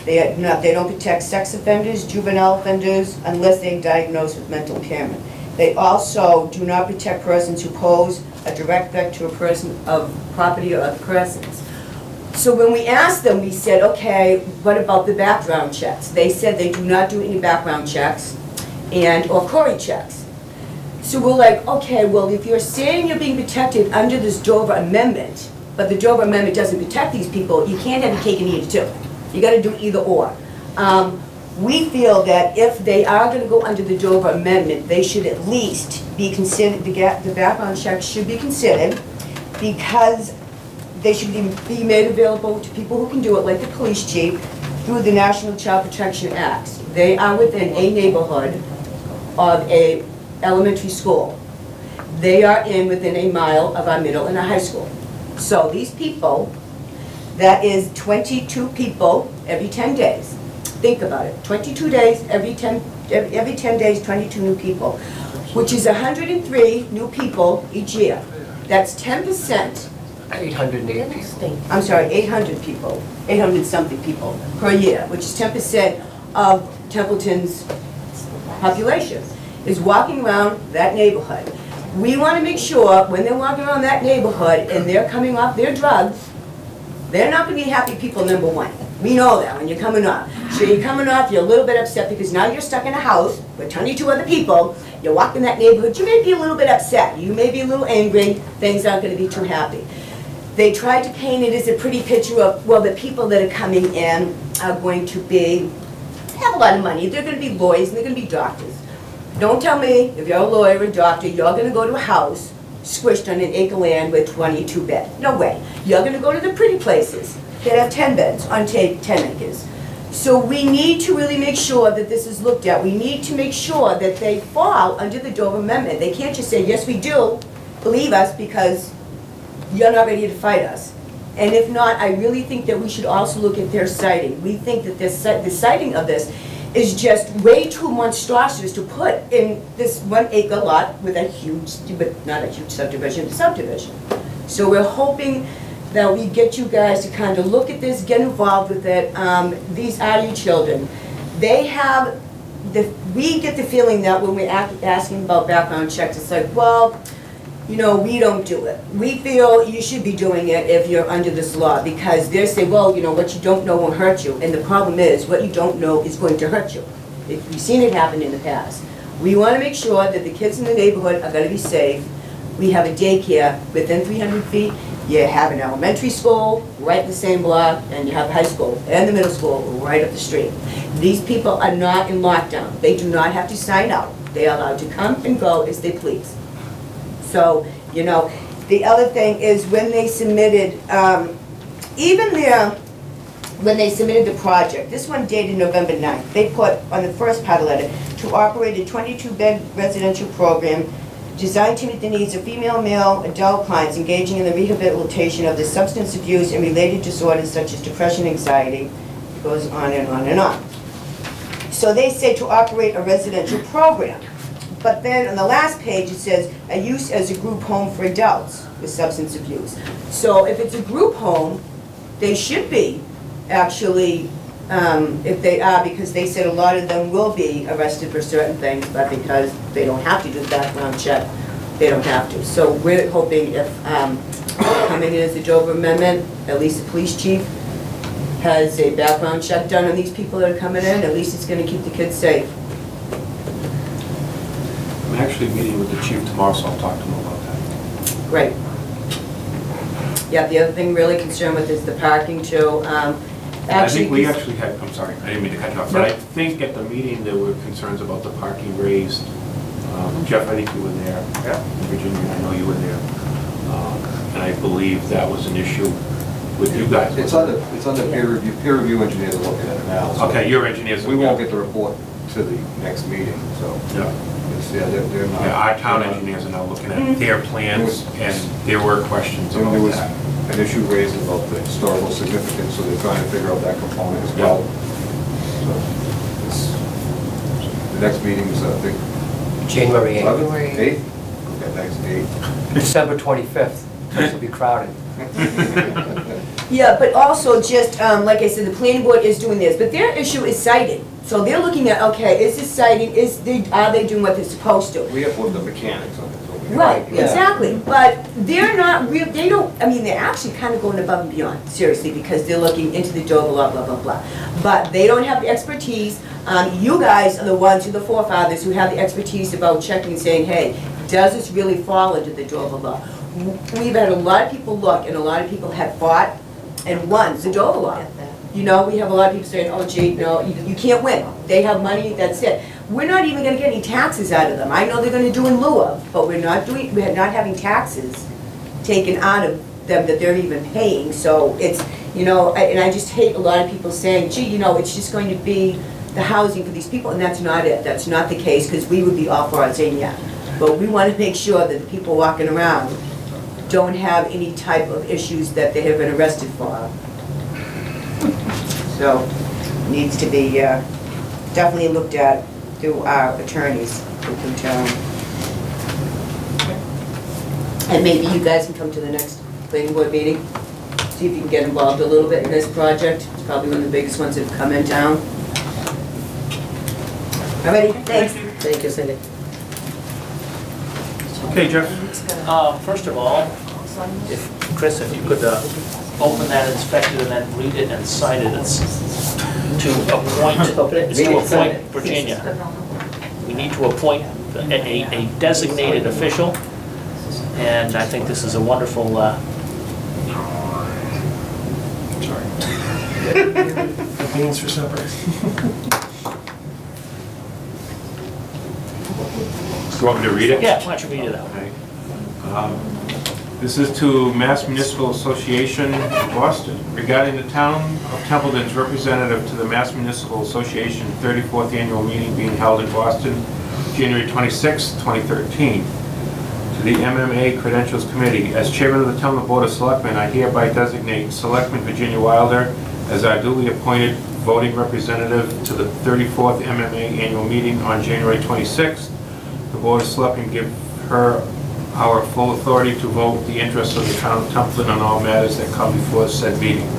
They don't protect sex offenders, juvenile offenders, unless they're diagnosed with mental impairment. They also do not protect persons who pose a direct threat to a person of property or other persons. So when we asked them, we said, okay, what about the background checks? They said they do not do any background checks or query checks. So we're like, okay, well, if you're saying you're being protected under this Dover Amendment, but the Dover Amendment doesn't protect these people, you can't have your cake and eat it too. You got to do either or. We feel that if they are going to go under the Dover Amendment, they should at least be considered, the background checks should be considered, because they should be made available to people who can do it, like the police chief, through the National Child Protection Acts. They are within a neighborhood of a elementary school. They are within a mile of our middle and our high school. So these people, that is 22 people every 10 days. Think about it, 22 days, every 10 days, 22 new people, which is 103 new people each year. That's 10%. 808 people. I'm sorry, 800 people, 800 something people per year, which is 10% of Templeton's population, is walking around that neighborhood. We want to make sure when they're walking around that neighborhood and they're coming off their drugs, they're not going to be happy people, number one. We know that when you're coming off. So you're coming off, you're a little bit upset because now you're stuck in a house with 22 other people. You're walking that neighborhood. You may be a little bit upset. You may be a little angry. Things aren't going to be too happy. They tried to paint it as a pretty picture of, well, the people that are coming in are going to have a lot of money. They're going to be lawyers and they're going to be doctors. Don't tell me if you're a lawyer or a doctor, you're going to go to a house squished on an acre land with 22 beds. No way. You're going to go to the pretty places that have 10 beds on 10 acres. So we need to really make sure that this is looked at. We need to make sure that they fall under the Dover Amendment. They can't just say, yes, we do, believe us, because you're not ready to fight us. And if not, I really think that we should also look at their siting. We think that the siting of this is just way too monstrous to put in this 1 acre lot with a huge, but not a huge subdivision, So we're hoping that we get you guys to kind of look at this, get involved with it. These are your children. They have, we get the feeling that when we're asking about background checks, it's like, well, you know, we don't do it. We feel you should be doing it if you're under this law, because they say, well, you know, what you don't know won't hurt you. And the problem is, what you don't know is going to hurt you. We've seen it happen in the past. We want to make sure that the kids in the neighborhood are going to be safe. We have a daycare within 300 feet. You have an elementary school right in the same block, and you have high school and the middle school right up the street. These people are not in lockdown. They do not have to sign out. They are allowed to come and go as they please. So, you know, the other thing is when they submitted, when they submitted the project, this one dated November 9th, they put on the first part of the letter, to operate a 22-bed residential program designed to meet the needs of female, male, adult clients engaging in the rehabilitation of the substance abuse and related disorders such as depression, anxiety. It goes on and on and on. So they say to operate a residential program. But then on the last page it says, a use as a group home for adults with substance abuse. So if it's a group home, they should be actually, if they are, because they said a lot of them will be arrested for certain things, but because they don't have to do the background check, they don't have to. So we're hoping if coming in as the Dover Amendment, at least the police chief has a background check done on these people that are coming in, at least it's going to keep the kids safe. I'm actually meeting with the chief tomorrow, so I'll talk to him about that. Great. Yeah, the other thing really concerned with is the parking too. I think we actually had, I'm sorry, I didn't mean to cut you off, but I think at the meeting there were concerns about the parking raised. Jeff, I think you were there. Yeah. Virginia, I know you were there. And I believe that was an issue with you guys. It's under peer review. Peer review engineers are looking at it now. So okay, your engineers. We won't get the report to the next meeting, so. Yeah. They're not. Yeah, our town engineers are now looking at their plans, and there were questions about that. An issue raised about the historical significance, so they're trying to figure out that component as well. So the next meeting is, I think, January 8th. 8th? Okay, thanks, 8th. December 25th. This will be crowded. Yeah, but also just, like I said, the planning board is doing this, but their issue is siting. So they're looking at, okay, is this siting, are they doing what they're supposed to? We have the mechanics of it. So we- Right, Yeah. exactly, but they're not real, they don't, I mean, they're actually kind of going above and beyond, seriously, because they're looking into the door, blah, blah, blah, blah. But they don't have the expertise, you guys are the ones, you're the forefathers who have the expertise about checking and saying, hey, does this really fall into the door, blah, blah. We've had a lot of people look, and a lot of people have fought and won the Dover law. You know, we have a lot of people saying, oh gee, no, you can't win. They have money, that's it. We're not even gonna get any taxes out of them. I know they're gonna do in lieu of, but we're not having taxes taken out of them that they're even paying. So it's, you know, and I just hate a lot of people saying, gee, you know, it's just going to be the housing for these people, and that's not it. That's not the case, because we would be all for it saying, yeah. But we wanna make sure that the people walking around don't have any type of issues that they have been arrested for. So, needs to be definitely looked at through our attorneys within town. And maybe you guys can come to the next planning board meeting, see if you can get involved a little bit in this project. It's probably one of the biggest ones that have come in town. Alrighty, thanks. Thank you, Cindy. Okay, Jeff? First of all, Chris, if you could open that, inspect it, and then read it and sign it. It's to appoint Virginia. We need to appoint a designated official, and I think this is a wonderful. Beans for supper. Do you want me to read it? Yeah, why don't you read it out? Okay. This is to Mass Municipal Association of Boston regarding the town of Templeton's representative to the Mass Municipal Association 34th Annual Meeting being held in Boston, January 26, 2013. To the MMA Credentials Committee, as Chairman of the Town Board of Selectmen, I hereby designate Selectman Virginia Wilder as our duly appointed voting representative to the 34th MMA Annual Meeting on January 26th. The Board of Selectmen give her our full authority to vote the interests of the town of Templeton on all matters that come before said meeting.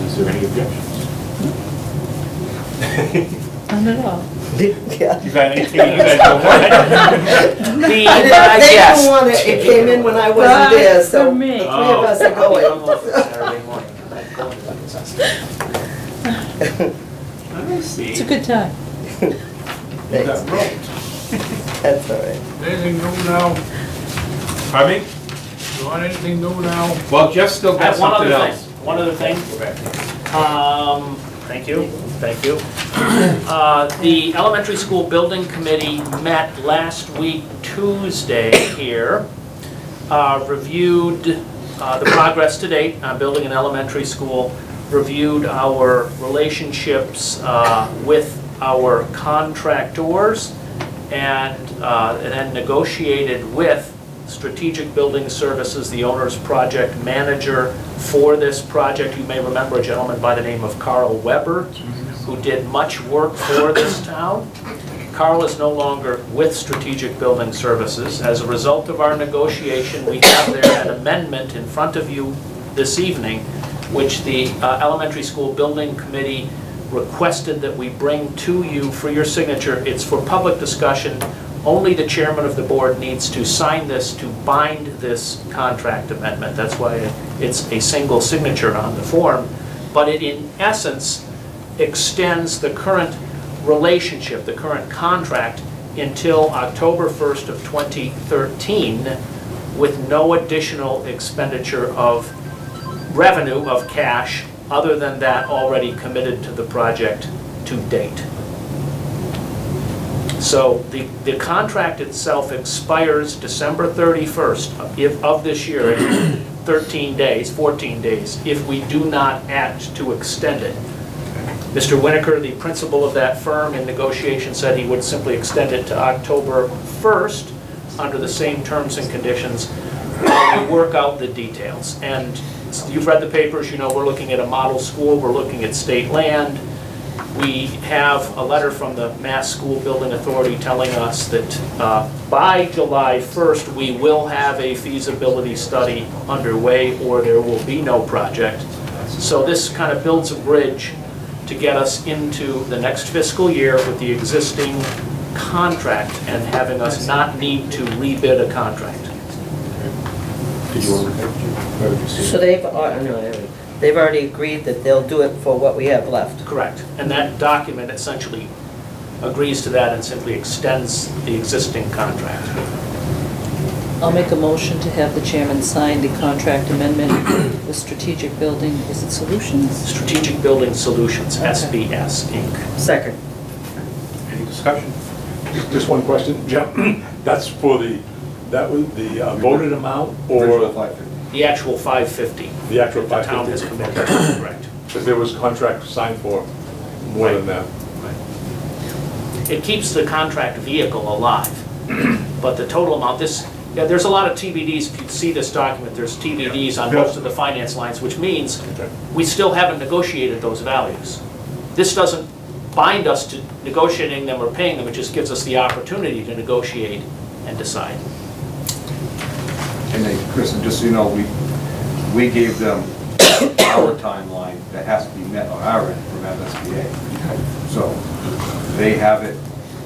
Is there any objections? None at all. Yeah. You got anything you guys don't want? They didn't want it, it came in when I wasn't there, so For the me. three of us are I'm going. off Saturday morning. I'm going to Let me see. It's a good time. You got roped. That's all right. Anything new now? Pardon me? You want anything new now? Well, Jeff still I got have one something other else. thing. One other thing. Thank you. Thank you. The elementary school building committee met last week, Tuesday here, reviewed the progress to date on building an elementary school, reviewed our relationships with our contractors, and then negotiated with Strategic Building Services, the owner's project manager for this project. You may remember a gentleman by the name of Carl Weber, who did much work for this town. Carl is no longer with Strategic Building Services. As a result of our negotiation, we have there an amendment in front of you this evening, which the Elementary School Building Committee requested that we bring to you for your signature. It's for public discussion. Only the chairman of the board needs to sign this to bind this contract amendment. That's why it's a single signature on the form. But it, in essence, extends the current relationship, the current contract, until October 1st of 2013 with no additional expenditure of revenue, of cash, other than that already committed to the project to date. So the contract itself expires December 31st of this year, in 13 days, 14 days, if we do not act to extend it. Mr. Winokur, the principal of that firm, in negotiation said he would simply extend it to October 1st under the same terms and conditions while we work out the details. And you've read the papers, you know we're looking at a model school, we're looking at state land. We have a letter from the Mass School Building Authority telling us that by July 1st, we will have a feasibility study underway or there will be no project. So this kind of builds a bridge to get us into the next fiscal year with the existing contract and having us not need to rebid a contract. Did you want to? So they've already agreed that they'll do it for what we have left. Correct. And that document essentially agrees to that and simply extends the existing contract. I'll make a motion to have the chairman sign the contract amendment with Strategic Building, is it Solutions? Strategic Building Solutions, SBS, Inc. Second. Any discussion? Just one question, Jeff. That's for that was the voted amount Original or 550. The actual 550. the actual The town has 550? committed to, correct. Because there was contract signed for more than that. It keeps the contract vehicle alive, but the total amount, there's a lot of TBDs. If you see this document, there's TBDs on most of the finance lines, which means Okay. we still haven't negotiated those values. This doesn't bind us to negotiating them or paying them, it just gives us the opportunity to negotiate and decide. And Chris, just so you know, we gave them our timeline that has to be met on our end from MSBA. So they have it,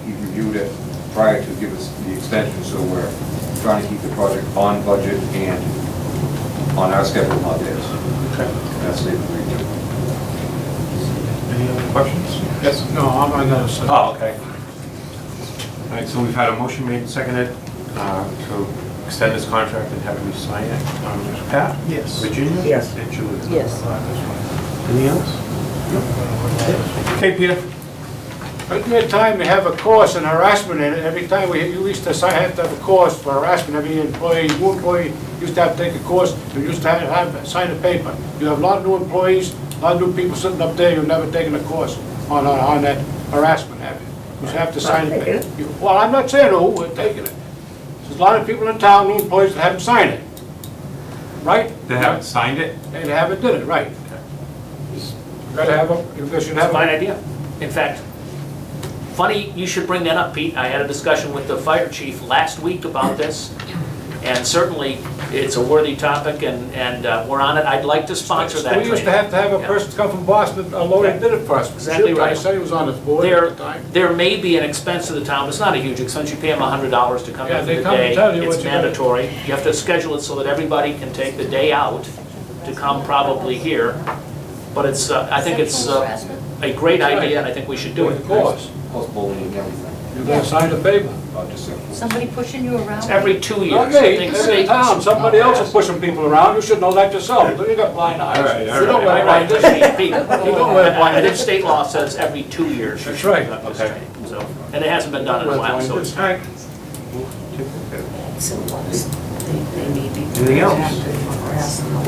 he reviewed it prior to give us the extension, so we're trying to keep the project on budget and on our schedule, not theirs. Okay. That's the agreement. Any other questions? Yes? No, I'm not gonna say. Oh, okay. All right, so we've had a motion made and seconded to extend this contract and have you sign it. Pat? Yes. Virginia? Yes. And Julie? Yes. Anything else? Okay, Peter? Isn't there time to have a course on harassment in it? Every time we used to have to have a course for harassment, every employee, new employee used to have to take a course, you used to have sign a paper. You have a lot of new employees, a lot of new people sitting up there who've never taken a course on that harassment, have you? You should have to sign it. Well, I'm not saying who, we're taking it. There's a lot of people in town, new employees that haven't signed it. Right? They haven't signed it? They haven't did it, right. You gotta have a, you should have Fine a. idea. In fact, funny you should bring that up, Pete. I had a discussion with the fire chief last week about this, and certainly it's a worthy topic, and we're on it. I'd like to sponsor that We used to training. have a Yeah. person come from Boston, a lawyer did it for us. Exactly right. I said he was on his board at the time. There may be an expense to the town, but it's not a huge expense. You pay them $100 to come Yeah, in for they the come and day. tell you what It's you gotta- mandatory. You have to schedule it so that everybody can take the day out to come probably here. But it's, I think it's a great idea, and I think we should do it. Of course. Plus bullying and everything. You gotta sign the paper. Just simple. Somebody pushing you around? It's every 2 years. Not I me, think it's in state- town, somebody else is pushing people around, you should know that yourself, you got blind eyes. All right, all You don't wear Right, blinders. Pete. You don't wear I blinders. think state law says every 2 years. you That's should right. conduct this Okay. training, so, and it hasn't been done in a while, so it's All right. Anything else?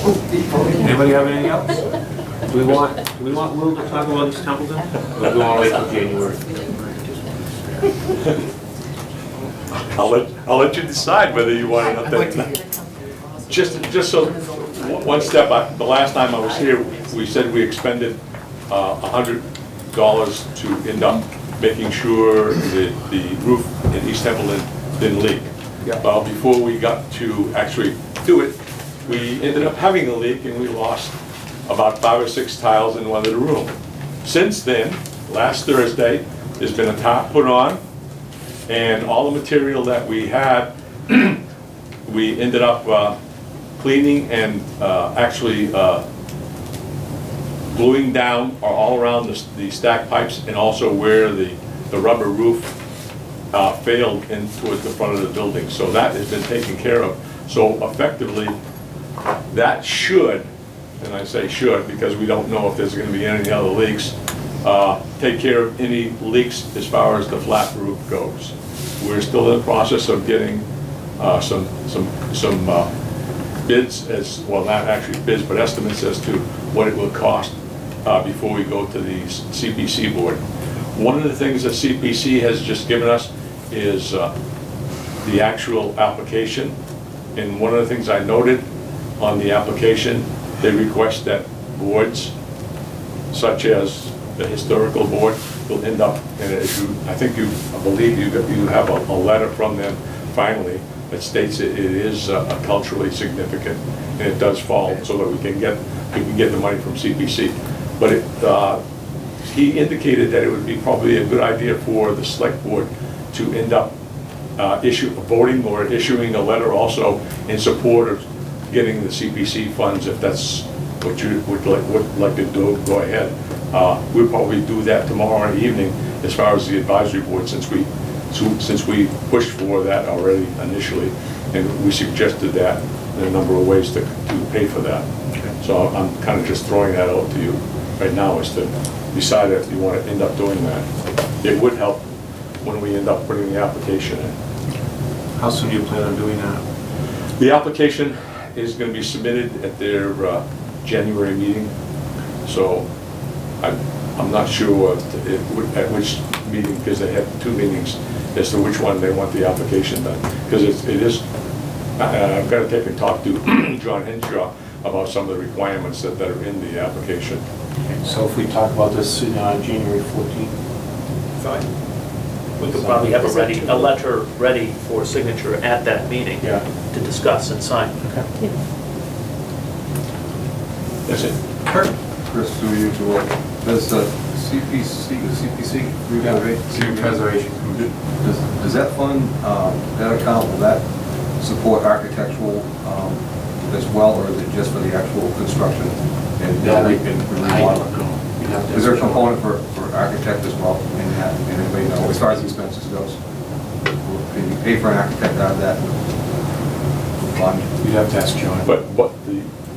Anybody have anything else? Do we want Lou to talk about East Templeton? Or do we want to wait till January? I'll let you decide whether you want to update. Just so, one step, the last time I was here, we said we expended $100 to end up making sure that the roof in East Templeton didn't leak. Yeah. Before we got to actually do it, we ended up having a leak and we lost about 5 or 6 tiles in one of the rooms. Since then, last Thursday, there's been a top put on, and all the material that we had, we ended up cleaning and actually gluing down all around the stack pipes, and also where the rubber roof failed in towards the front of the building. So that has been taken care of. So effectively, that should, and I say should because we don't know if there's going to be any other leaks, take care of any leaks as far as the flat roof goes. We're still in the process of getting some bids, as well, not actually bids, but estimates as to what it will cost before we go to the CPC board. One of the things that CPC has just given us is the actual application. And one of the things I noted on the application, they request that boards such as the historical board, will end up in an issue. I believe you have a letter from them finally that states it is culturally significant, and it does fall so that we can get the money from CPC. But he indicated that it would be probably a good idea for the select board to end up voting or issuing a letter also in support of getting the CPC funds, if that's what you would like to do, go ahead. We'll probably do that tomorrow evening as far as the advisory board, since we pushed for that already initially, and we suggested that in a number of ways to pay for that. Okay. So I'm kind of just throwing that out to you right now, as to decide if you want to end up doing that. It would help when we end up putting the application in. How soon do you plan on doing that? The application is going to be submitted at their January meeting, so I'm not sure at which meeting, because they have 2 meetings, as to which one they want the application done. Because it is, I've got to take and talk to John Henshaw about some of the requirements that are in the application. Okay, so if we talk about this January 14th? Fine. We could probably have a letter ready for signature at that meeting to discuss and sign. Okay. Yeah. That's it. Chris, through you to does the CPC Preservation Commission. Does that fund, that account, will that support architectural as well, or is it just for the actual construction and remodeling? Is there a component for architect as well in that? And anybody know, as far as expenses goes? Can you pay for an architect out of that fund? You'd have to ask John. But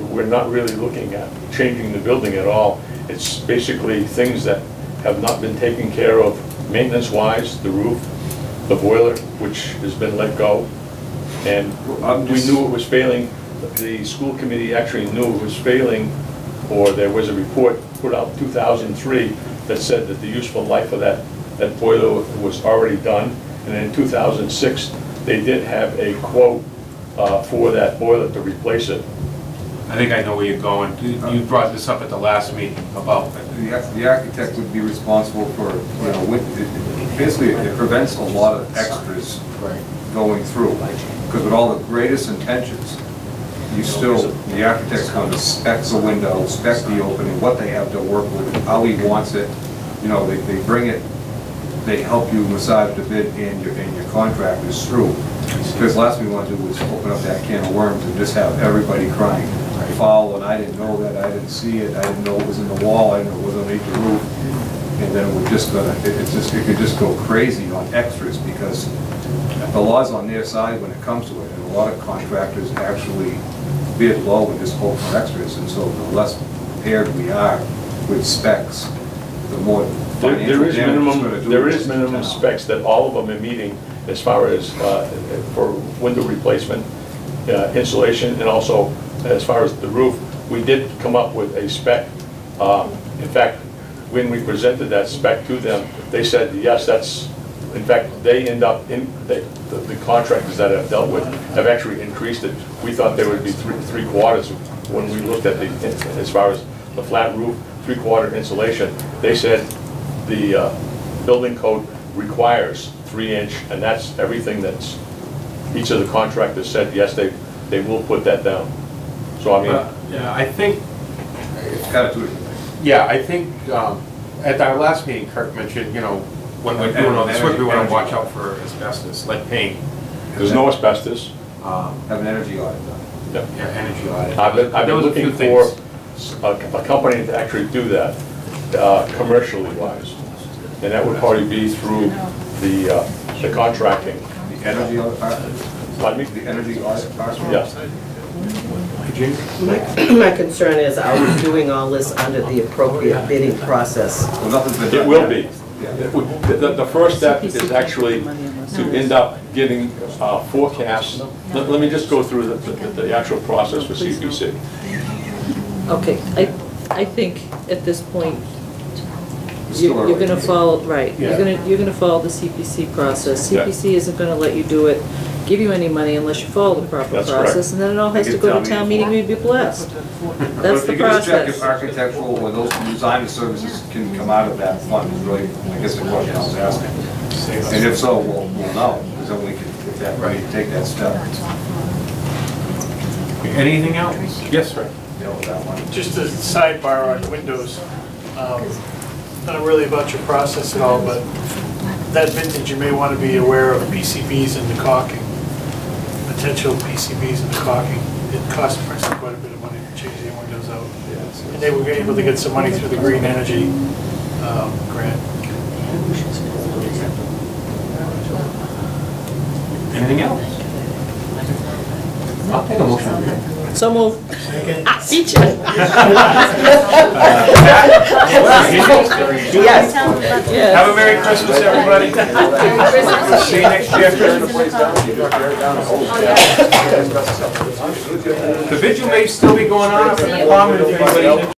we're not really looking at changing the building at all. It's basically things that have not been taken care of maintenance-wise, the roof, the boiler, which has been let go. And we knew it was failing. The school committee actually knew it was failing, or there was a report put out in 2003 that said that the useful life of that boiler was already done. And in 2006, they did have a quote for that boiler to replace it. I think I know where you're going. You brought this up at the last meeting about the architect would be responsible for, you know, basically it prevents a lot of extras going through. Because with all the greatest intentions, the architect's going to spec the window, spec the opening, what they have to work with, how he wants it. You know, they bring it, they help you massage the bid and your contractors through. Because last thing we want to do was open up that can of worms and just have everybody crying foul, and I didn't know that, I didn't see it, I didn't know it was in the wall, I didn't know it was underneath the roof. And then it would just it could just go crazy on extras, because the law's on their side when it comes to it, and a lot of contractors actually bid low and just hope for extras, and so the less prepared we are with specs, the more financial damage it's going to do. There is minimum specs that all of them are meeting, as far as for window replacement, insulation, and also as far as the roof. We did come up with a spec. In fact, when we presented that spec to them, they said, yes, that's, in fact, they end up, the contractors that I've dealt with have actually increased it. We thought there would be three quarters when we looked at as far as the flat roof, 3/4 insulation. They said the building code requires 3-inch, and that's everything that's, each of the contractors said, yes, they will put that down. So I mean, yeah, I think it's got to do it. Yeah, I think at our last meeting, Kirk mentioned, you know, when we're doing all this work, we want to watch out for asbestos, like paint. There's no asbestos. Have an energy audit done. Yeah, energy audit. I've been looking for a company to actually do that, commercially wise, and that would probably be through the contracting. The energy audit department? Pardon me? The energy audit department? Yes. My concern is, are we doing all this under the appropriate bidding process? Well, nothing's been done. It will be. Yeah. The first step is actually to end up getting forecasts. Let me just go through the actual process for CPC. Okay, I think at this point, Still you're gonna early. follow, right, Yeah. you're gonna follow the CPC process. Yeah. CPC isn't gonna let you do it give you any money unless you follow the proper That's correct. process, and then it all has to go to town meeting to be blessed. That's the If you could just check if process. architectural or those design services can come out of that fund, is really, I guess, the question I was asking. And if so, we'll know, because then we can, if that, we can take that step. Anything else? Yes, sir. Deal with that one. Just a sidebar on windows, not really about your process at all, but that vintage, you may want to be aware of PCBs and the caulking, potential PCBs and the caulking. It costs the person quite a bit of money to change the windows out. And they were able to get some money through the green energy grant. Anything else? I'll take a motion. So move. Beat you. Yes. Have a Merry Christmas, everybody. See you next year. The vigil may still be going on up in the common if anybody